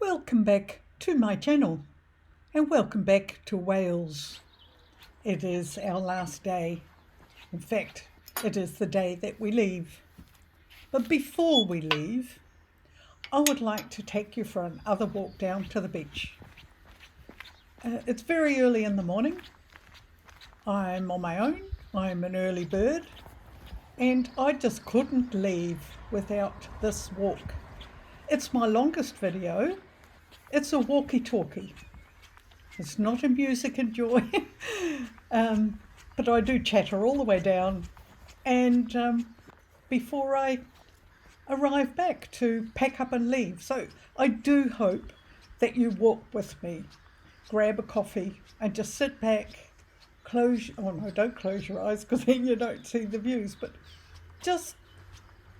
Welcome back to my channel and welcome back to Wales. It is our last day. In fact, it is the day that we leave. But before we leave, I would like to take you for another walk down to the beach. It's very early in the morning. I'm on my own. I'm an early bird and I just couldn't leave without this walk. It's my longest video. It's a walkie-talkie. It's not a music enjoy, but I do chatter all the way down and before I arrive back to pack up and leave. So I do hope that you walk with me, grab a coffee and just sit back, don't close your eyes because then you don't see the views, but just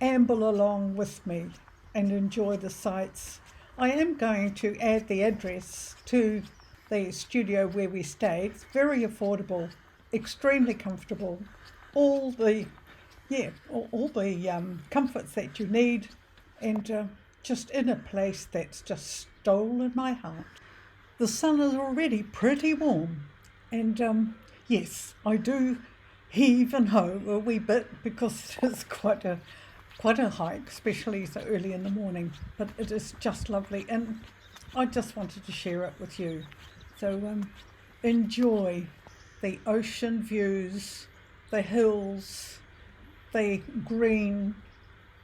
amble along with me and enjoy the sights. I am going to add the address to the studio where we stay. It's very affordable, extremely comfortable, all the comforts that you need, and just in a place that's just stolen my heart. The sun is already pretty warm, and yes, I do heave and hoe a wee bit because it's quite a hike, especially so early in the morning, but it is just lovely and I just wanted to share it with you. So enjoy the ocean views, the hills, the green.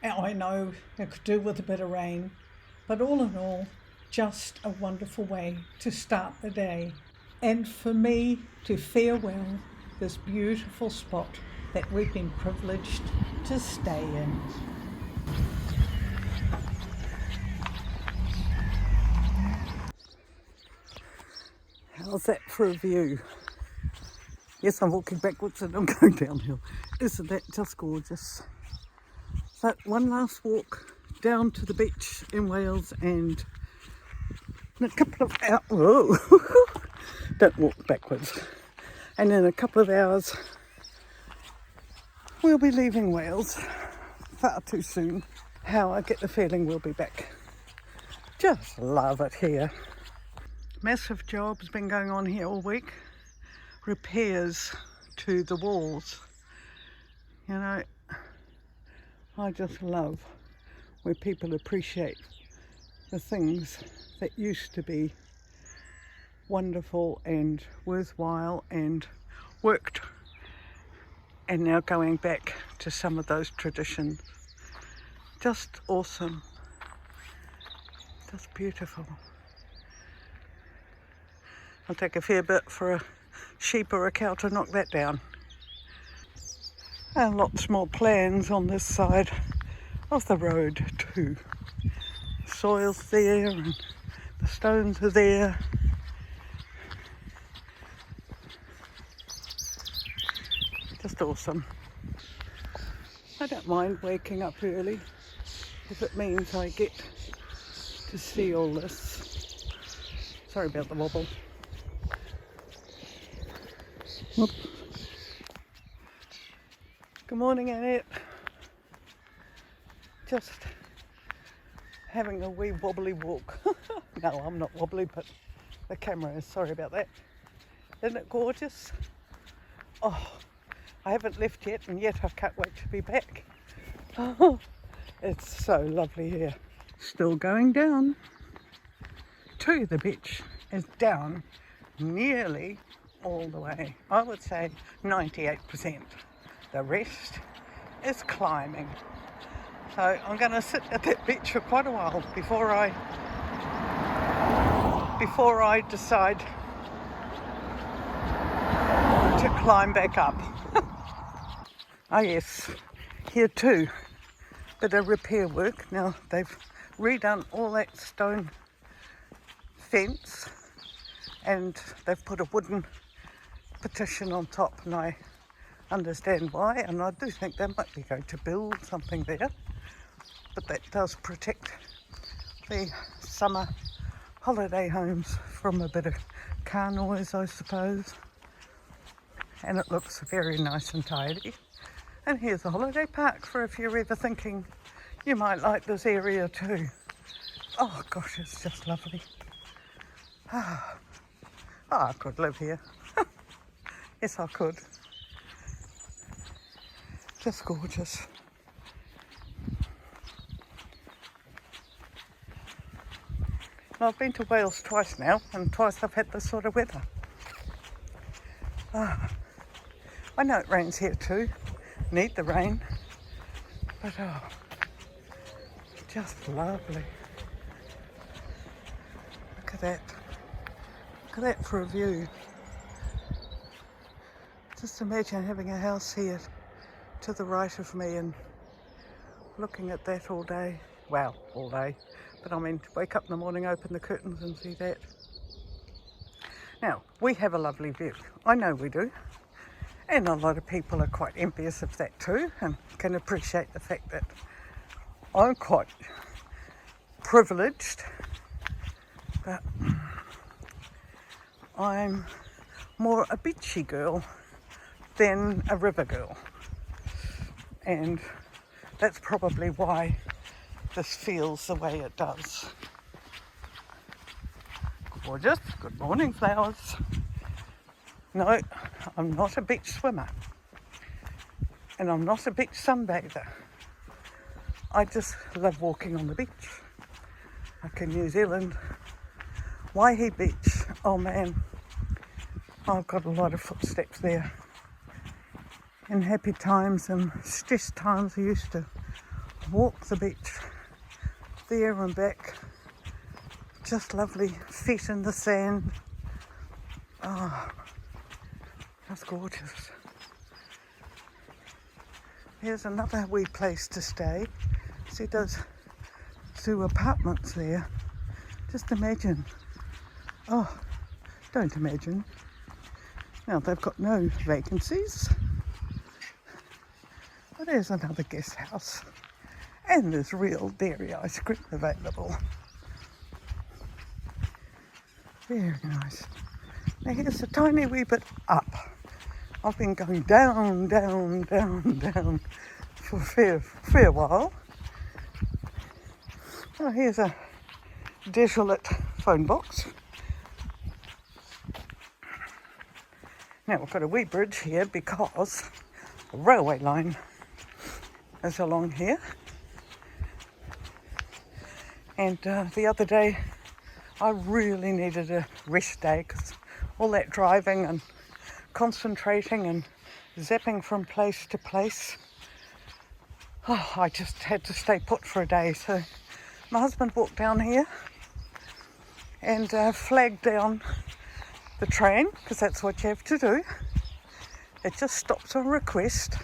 I know it could do with a bit of rain, but all in all, just a wonderful way to start the day and for me to farewell this beautiful spot that we've been privileged to stay in. How's that for a view? Yes, I'm walking backwards and I'm going downhill. Isn't that just gorgeous? So one last walk down to the beach in Wales and in a couple of hours, whoa, don't walk backwards. And in a couple of hours, we'll be leaving Wales far too soon. How I get the feeling we'll be back. Just love it here. Massive job's been going on here all week. Repairs to the walls. You know, I just love where people appreciate the things that used to be wonderful and worthwhile and worked, and now going back to some of those traditions. Just awesome, just beautiful. I'll take a fair bit for a sheep or a cow to knock that down. And lots more plans on this side of the road too. The soil's there and the stones are there. Just awesome. I don't mind waking up early if it means I get to see all this. Sorry about the wobble. Whoop. Good morning, Annette. Just having a wee wobbly walk. No, I'm not wobbly, but the camera is. Sorry about that. Isn't it gorgeous? Oh, I haven't left yet, and yet I can't wait to be back. Oh, it's so lovely here. Still going down to the beach. Is down nearly all the way. I would say 98%. The rest is climbing. So I'm going to sit at that beach for quite a while before I decide to climb back up. Oh yes, here too, bit of repair work. Now they've redone all that stone fence and they've put a wooden partition on top, and I understand why, and I do think they might be going to build something there, but that does protect the summer holiday homes from a bit of car noise, I suppose. And it looks very nice and tidy. And here's a holiday park for if you're ever thinking you might like this area too. Oh gosh, it's just lovely. I could live here. Yes, I could. Just gorgeous. And I've been to Wales twice now, and twice I've had this sort of weather. I know it rains here too. Need the rain. But just lovely. Look at that. Look at that for a view. Just imagine having a house here to the right of me and looking at that all day. Well, all day. But I mean, wake up in the morning, open the curtains and see that. Now, we have a lovely view. I know we do. And a lot of people are quite envious of that too, and can appreciate the fact that I'm quite privileged. But I'm more a beachy girl than a river girl. And that's probably why this feels the way it does. Gorgeous. Good morning, flowers. No, I'm not a beach swimmer. And I'm not a beach sunbather. I just love walking on the beach. Like in New Zealand, Waihi Beach. Oh man, I've got a lot of footsteps there. In happy times and stressed times, I used to walk the beach there and back. Just lovely, feet in the sand. Oh, that's gorgeous. Here's another wee place to stay. See those two apartments there. Just imagine. Oh, don't imagine. Now they've got no vacancies. But there's another guest house. And there's real dairy ice cream available. Very nice. Now here's a tiny wee bit up. I've been going down, down, down, down for a fair while. Oh, here's a desolate phone box. Now we've got a wee bridge here because the railway line is along here. And the other day I really needed a rest day because all that driving and concentrating and zapping from place to place, I just had to stay put for a day. So my husband walked down here and flagged down the train, because that's what you have to do. It just stops on request.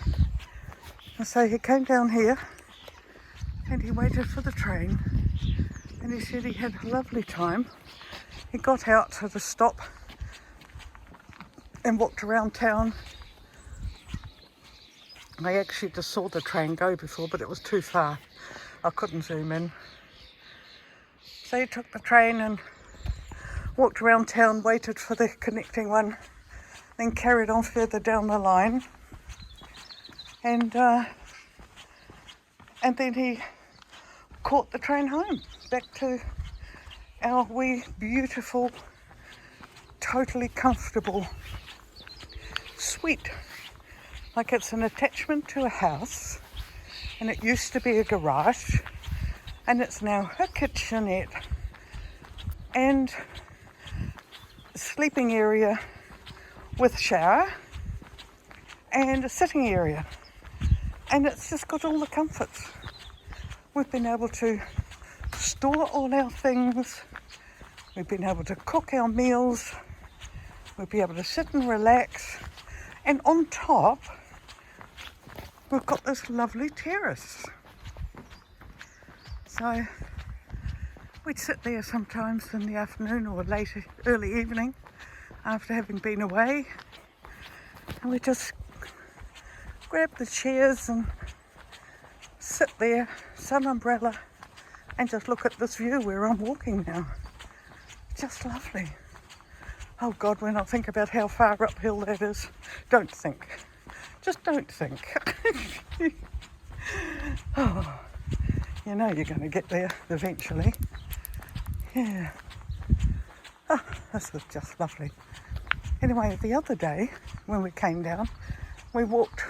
And so he came down here and he waited for the train, and he said he had a lovely time. He got out to the stop and walked around town. I actually just saw the train go before, but it was too far. I couldn't zoom in. So he took the train and walked around town, waited for the connecting one, then carried on further down the line. And then he caught the train home, back to our wee, beautiful, totally comfortable suite. Like it's an attachment to a house, and it used to be a garage, and it's now a kitchenette and sleeping area with shower and a sitting area, and it's just got all the comforts. We've been able to store all our things, we've been able to cook our meals, we'll be able to sit and relax, and on top we've got this lovely terrace. So we'd sit there sometimes in the afternoon or early evening after having been away, and we just grab the chairs and sit there, sun umbrella, and just look at this view where I'm walking now. Just lovely. Oh God, when I think about how far uphill that is, don't think. Just don't think. Oh, you know you're going to get there eventually. Yeah. Oh, this was just lovely. Anyway, the other day when we came down, we walked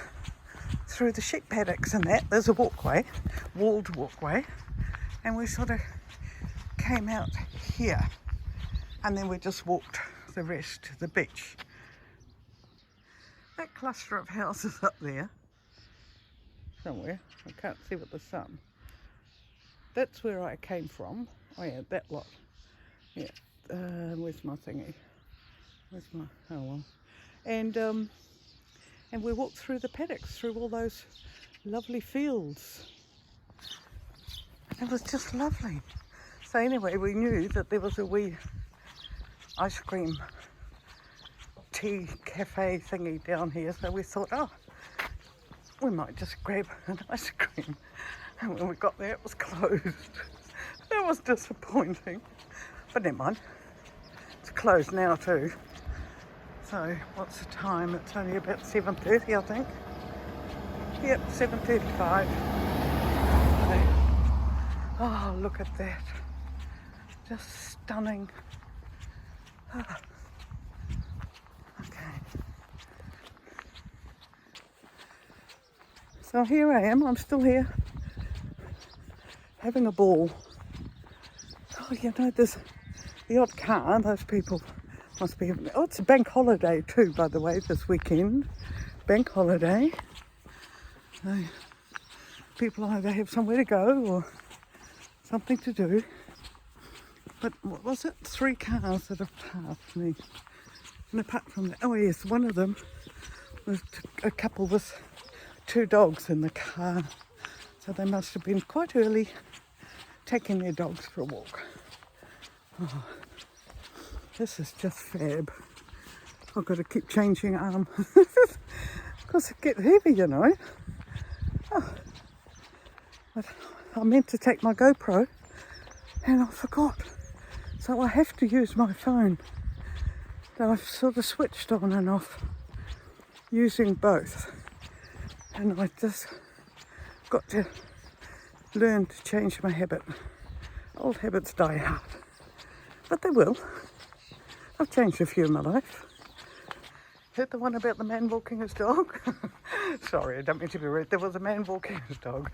through the sheep paddocks and that. There's a walkway, walled walkway, and we sort of came out here and then we just walked the rest to the beach. That cluster of houses up there somewhere, I can't see with the sun, that's where I came from. Oh yeah, that lot. Yeah, where's my thingy? Where's my, oh well. And we walked through the paddocks, through all those lovely fields. It was just lovely. So anyway, we knew that there was a wee ice cream tea cafe thingy down here, so we thought, oh, we might just grab an ice cream. And when we got there, it was closed. That was disappointing, but never mind. It's closed now too. So what's the time? It's only about 7:30, I think. Yep, 7:35. Oh, look at that. Just stunning. Oh. Okay. So here I am, I'm still here, having a ball. Oh, you know, there's the odd car, those people must be having, oh, it's a bank holiday too, by the way, this weekend. Bank holiday. So people either have somewhere to go or something to do. But what was it? 3 cars that have passed me. And apart from that, oh yes, one of them was a couple with 2 dogs in the car. So they must have been quite early taking their dogs for a walk. Oh, this is just fab. I've got to keep changing arm because it gets heavy, you know. Oh, but I meant to take my GoPro and I forgot. So I have to use my phone. So I've sort of switched on and off using both. And I just got to learn to change my habit. Old habits die hard, but they will. I've changed a few in my life. Heard the one about the man walking his dog? Sorry, I don't mean to be rude. There was a man walking his dog,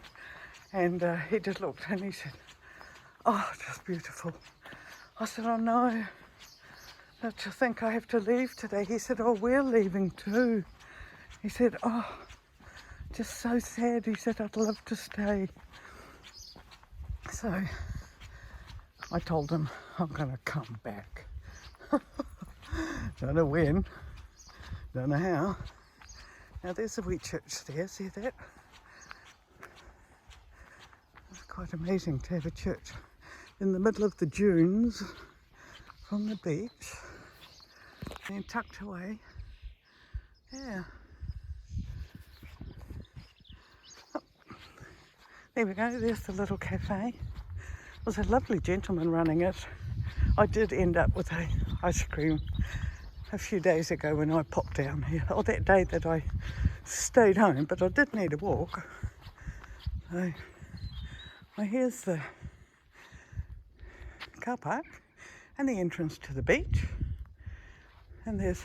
and he just looked and he said, oh, just beautiful. I said, oh no, don't you think I have to leave today? He said, oh, we're leaving too. He said, oh, just so sad. He said, I'd love to stay. So I told him I'm going to come back. Don't know when, don't know how. Now there's a wee church there, see that? It's quite amazing to have a church in the middle of the dunes from the beach and tucked away. Yeah. Oh, there we go, there's the little cafe. There's a lovely gentleman running it. I did end up with a ice cream a few days ago when I popped down here, or that day that I stayed home, but I did need a walk. So, well, here's the car park and the entrance to the beach, and there's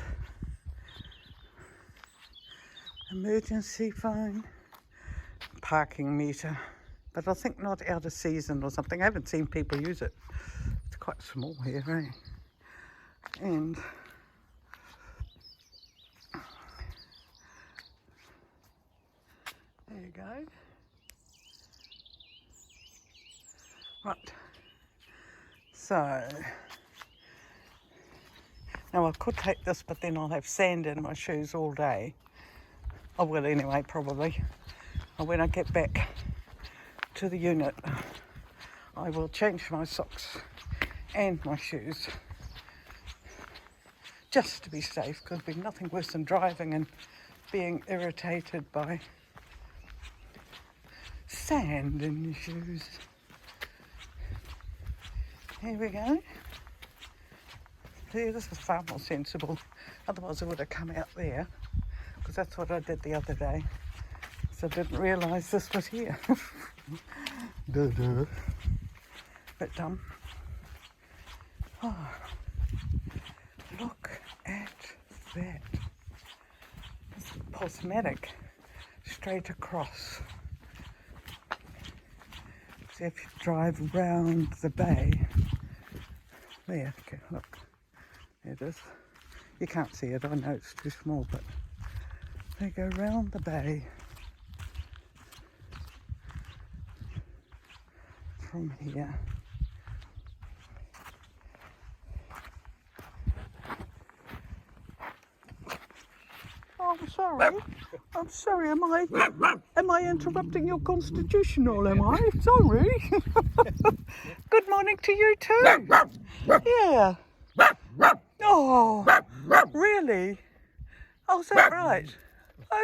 emergency phone, parking meter, but I think not out of season or something. I haven't seen people use it. It's quite small here, eh? And there you go. Right. So now I could take this, but then I'll have sand in my shoes all day. I will anyway, probably. And when I get back to the unit, I will change my socks and my shoes just to be safe, because there's nothing worse than driving and being irritated by sand in your shoes. Here we go. See, this is far more sensible. Otherwise I would have come out there, because that's what I did the other day. So I didn't realise this was here. Bit dumb. Oh, look at that. It's cosmetic straight across. So if you drive around the bay, there, okay, look, there it is. You can't see it, I know it's too small, but they go round the bay from here. Oh, I'm sorry, am I interrupting your constitutional, am I? Sorry. Good morning to you too. Yeah. Oh, really? Oh, is that right?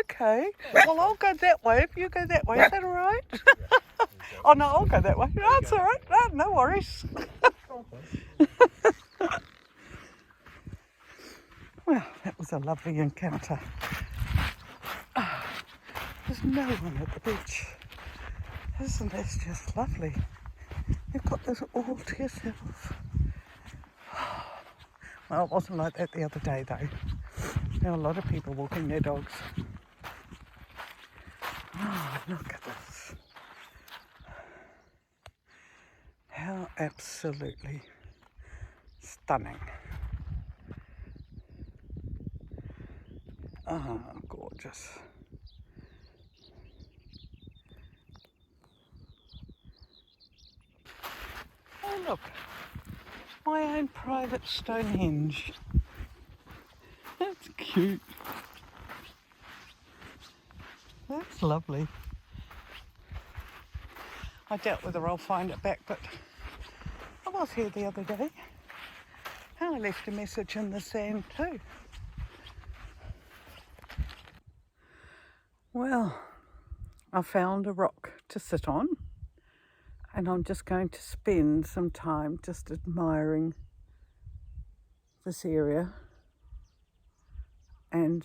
Okay. Well, I'll go that way if you go that way. Is that all right? Oh, no, I'll go that way. No, it's all right. No worries. Well, that was a lovely encounter. Oh, there's no one at the beach. Isn't this just lovely? You've got this all to yourself. Well, it wasn't like that the other day, though. There were a lot of people walking their dogs. Oh, look at this. How absolutely stunning. Oh, gorgeous. Oh, look. My own private Stonehenge. That's cute. That's lovely. I doubt whether I'll find it back, but I was here the other day. And I left a message in the sand too. Well, I found a rock to sit on, and I'm just going to spend some time just admiring this area and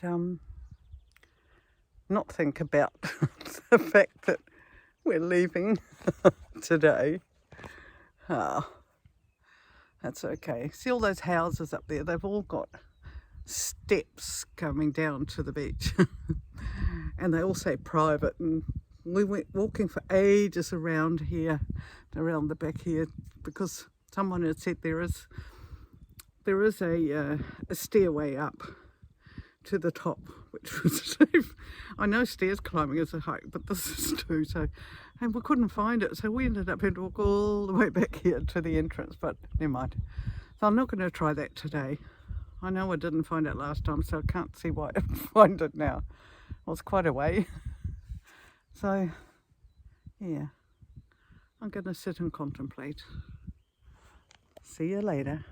not think about the fact that we're leaving today. Oh, that's okay. See all those houses up there? They've all got steps coming down to the beach. And they all say private, and we went walking for ages around here, around the back here, because someone had said there is a stairway up to the top, which was I know stairs climbing is a hike, but this is too. So, and we couldn't find it, so we ended up having to walk all the way back here to the entrance. But never mind. So I'm not going to try that today. I know I didn't find it last time, so I can't see why I find it now. Well, it's quite a way. So, yeah, I'm going to sit and contemplate. See you later.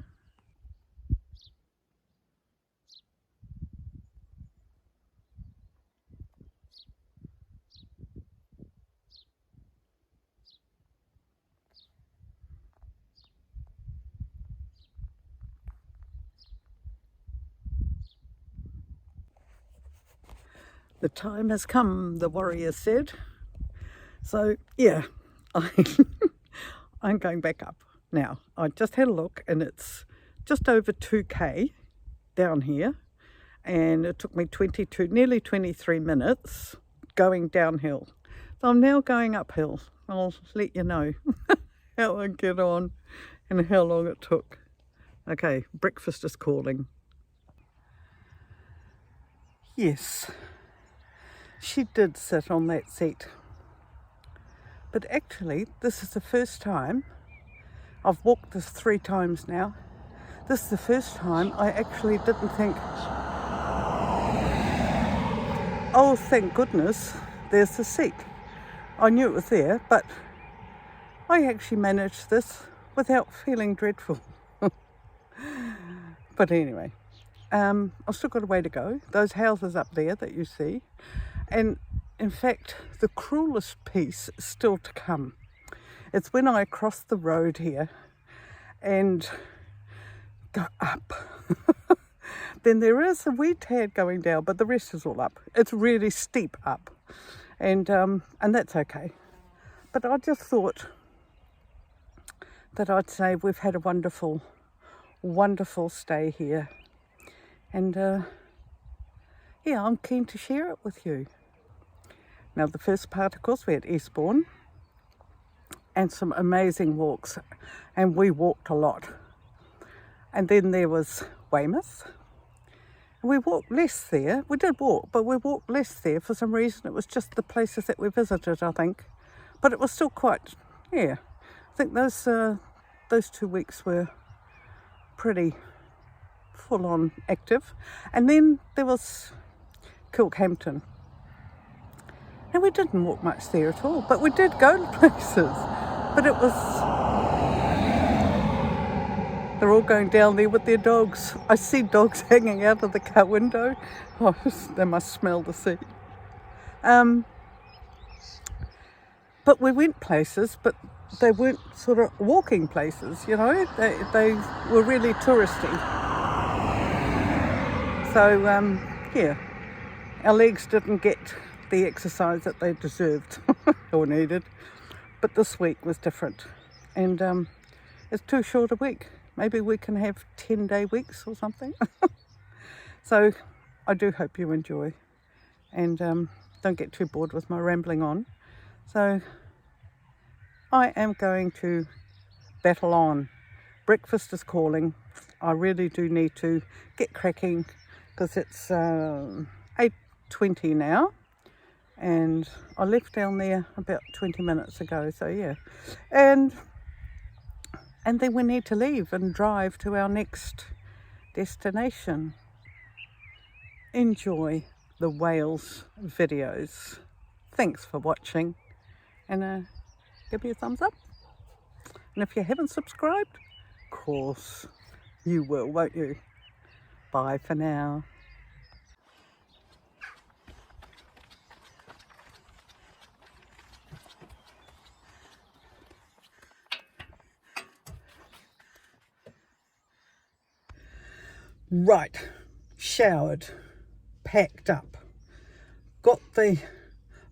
The time has come, the warrior said. So, yeah, I'm going back up now. I just had a look, and it's just over 2k down here, and it took me nearly 23 minutes going downhill. So I'm now going uphill. I'll let you know how I get on and how long it took. Okay, breakfast is calling. Yes. She did sit on that seat. But actually, this is the first time, I've walked this 3 times now. This is the first time I actually didn't think, oh, thank goodness, there's the seat. I knew it was there, but I actually managed this without feeling dreadful. But anyway, I've still got a way to go. Those houses up there that you see. And in fact, the cruelest piece is still to come. It's when I cross the road here and go up. Then there is a wee tad going down, but the rest is all up. It's really steep up, and that's okay. But I just thought that I'd say we've had a wonderful wonderful stay here. And yeah, I'm keen to share it with you. Now, the first part, of course, we had Eastbourne and some amazing walks, and we walked a lot. And then there was Weymouth. We walked less there. We did walk, but we walked less there for some reason. It was just the places that we visited, I think. But it was still quite, yeah. I think those 2 weeks were pretty full-on active. And then there was Kilkhampton. And we didn't walk much there at all, but we did go to places. But it was, they're all going down there with their dogs. I see dogs hanging out of the car window. Oh, they must smell the sea. But we went places, but they weren't sort of walking places, you know. They were really touristy. So, yeah, our legs didn't get the exercise that they deserved or needed. But this week was different. And it's too short a week. Maybe we can have 10-day weeks or something. So I do hope you enjoy. And don't get too bored with my rambling on. So I am going to battle on. Breakfast is calling. I really do need to get cracking because it's 8:20 now. And I left down there about 20 minutes ago, so yeah. And then we need to leave and drive to our next destination. Enjoy the Wales videos. Thanks for watching, and give me a thumbs up. And if you haven't subscribed, of course you will, won't you? Bye for now. Right, showered, packed up, got the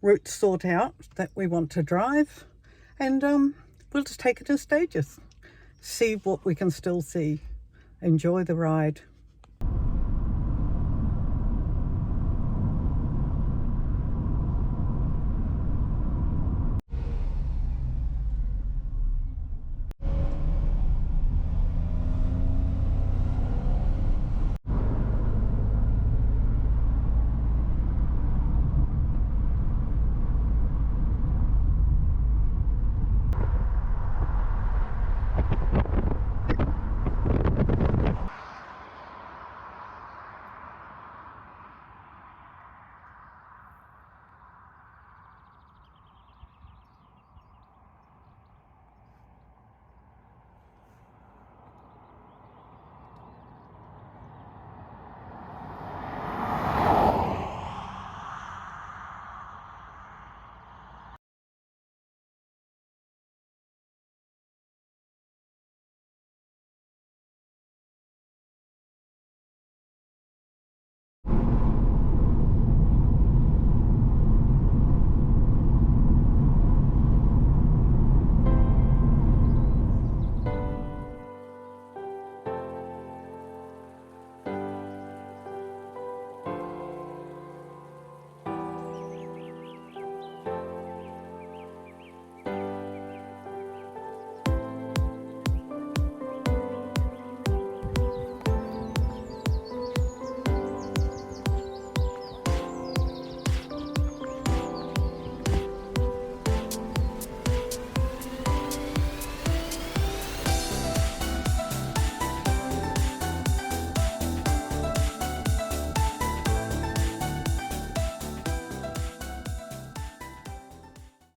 route sorted out that we want to drive, and we'll just take it in stages, see what we can still see, enjoy the ride.